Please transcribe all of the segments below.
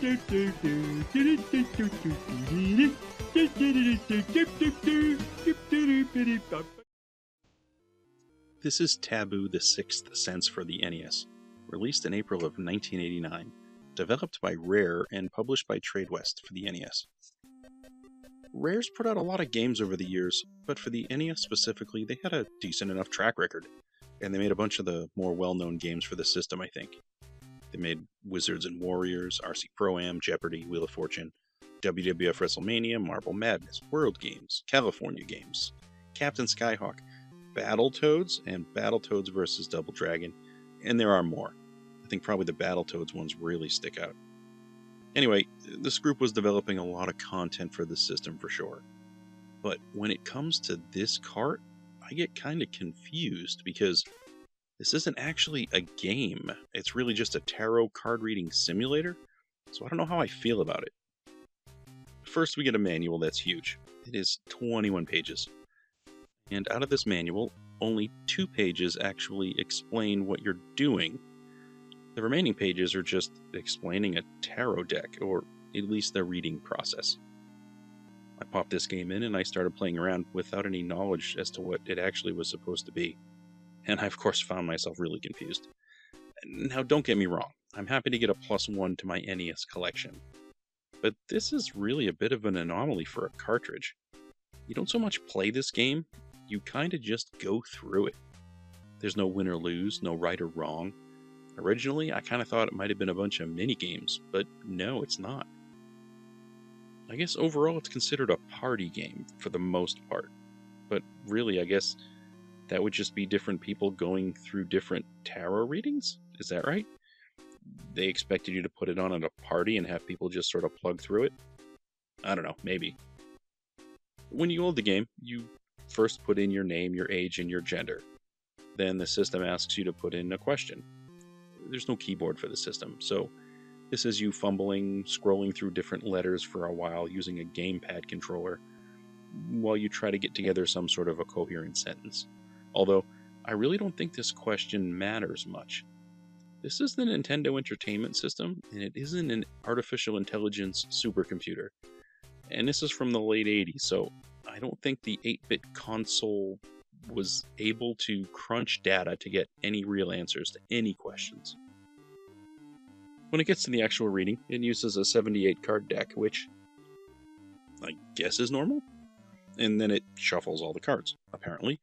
This is Taboo, the Sixth Sense for the NES, released in April of 1989, developed by Rare and published by TradeWest for the NES. Rare's put out a lot of games over the years, but for the NES specifically, they had a decent enough track record, and they made a bunch of the more well-known games for the system, I think. They made Wizards and Warriors, RC Pro-Am, Jeopardy, Wheel of Fortune, WWF WrestleMania, Marble Madness, World Games, California Games, Captain Skyhawk, Battletoads, and Battletoads vs. Double Dragon, and there are more. I think probably the Battletoads ones really stick out. Anyway, this group was developing a lot of content for the system for sure. But when it comes to this cart, I get kind of confused because this isn't actually a game. It's really just a tarot card reading simulator, so I don't know how I feel about it. First, we get a manual that's huge. It is 21 pages. And out of this manual, only 2 pages actually explain what you're doing. The remaining pages are just explaining a tarot deck, or at least the reading process. I popped this game in and I started playing around without any knowledge as to what it actually was supposed to be. And I of course found myself really confused. Now don't get me wrong, I'm happy to get a +1 to my NES collection. But this is really a bit of an anomaly for a cartridge. You don't so much play this game, you kinda just go through it. There's no win or lose, no right or wrong. Originally, I kinda thought it might have been a bunch of mini-games, but no, it's not. I guess overall it's considered a party game for the most part. But really, I guess that would just be different people going through different tarot readings? Is that right? They expected you to put it on at a party and have people just sort of plug through it? I don't know, maybe. When you load the game, you first put in your name, your age, and your gender. Then the system asks you to put in a question. There's no keyboard for the system, so this is you fumbling, scrolling through different letters for a while using a gamepad controller, while you try to get together some sort of a coherent sentence. Although, I really don't think this question matters much. This is the Nintendo Entertainment System, and it isn't an artificial intelligence supercomputer. And this is from the late 80s, so I don't think the 8-bit console was able to crunch data to get any real answers to any questions. When it gets to the actual reading, it uses a 78 card deck, which I guess is normal, and then it shuffles all the cards, apparently.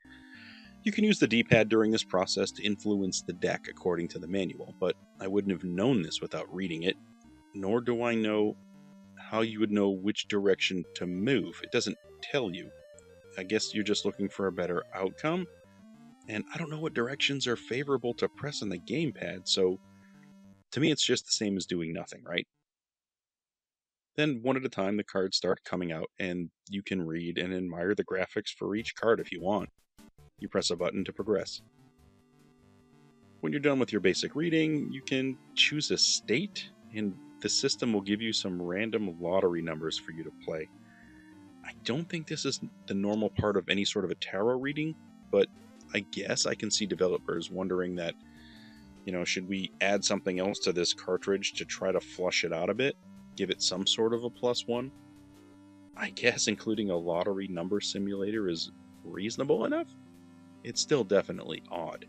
You can use the D-pad during this process to influence the deck according to the manual, but I wouldn't have known this without reading it, nor do I know how you would know which direction to move. It doesn't tell you. I guess you're just looking for a better outcome, and I don't know what directions are favorable to press on the gamepad, so to me it's just the same as doing nothing, right? Then one at a time the cards start coming out, and you can read and admire the graphics for each card if you want. You press a button to progress. When you're done with your basic reading, you can choose a state, and the system will give you some random lottery numbers for you to play. I don't think this is the normal part of any sort of a tarot reading, but I guess I can see developers wondering that, should we add something else to this cartridge to try to flush it out a bit? Give it some sort of a +1? I guess including a lottery number simulator is reasonable enough? It's still definitely odd.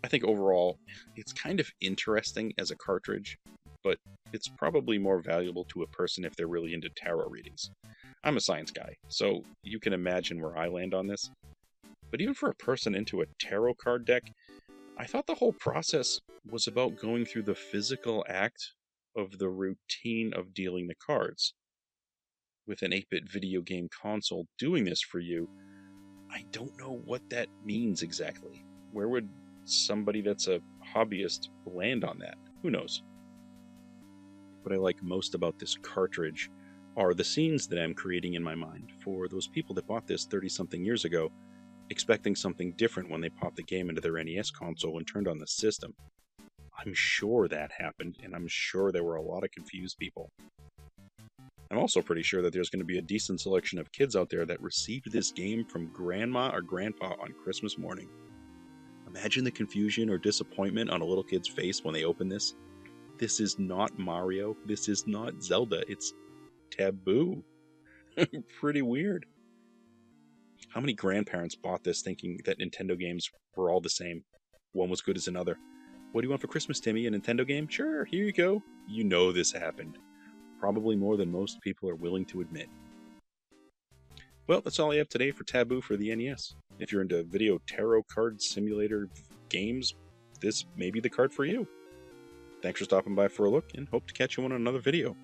I think overall, it's kind of interesting as a cartridge, but it's probably more valuable to a person if they're really into tarot readings. I'm a science guy, so you can imagine where I land on this. But even for a person into a tarot card deck, I thought the whole process was about going through the physical act of the routine of dealing the cards. With an 8-bit video game console doing this for you, I don't know what that means exactly. Where would somebody that's a hobbyist land on that? Who knows? What I like most about this cartridge are the scenes that I'm creating in my mind for those people that bought this 30-something years ago, expecting something different when they popped the game into their NES console and turned on the system. I'm sure that happened, and I'm sure there were a lot of confused people. I'm also pretty sure that there's going to be a decent selection of kids out there that received this game from grandma or grandpa on Christmas morning. Imagine the confusion or disappointment on a little kid's face when they open this. This is not Mario. This is not Zelda. It's Taboo. Pretty weird. How many grandparents bought this thinking that Nintendo games were all the same? One was good as another. What do you want for Christmas, Timmy? A Nintendo game? Sure, here you go. You know this happened. Probably more than most people are willing to admit. Well, that's all I have today for Taboo for the NES. If you're into video tarot card simulator games, this may be the card for you. Thanks for stopping by for a look, and hope to catch you on another video.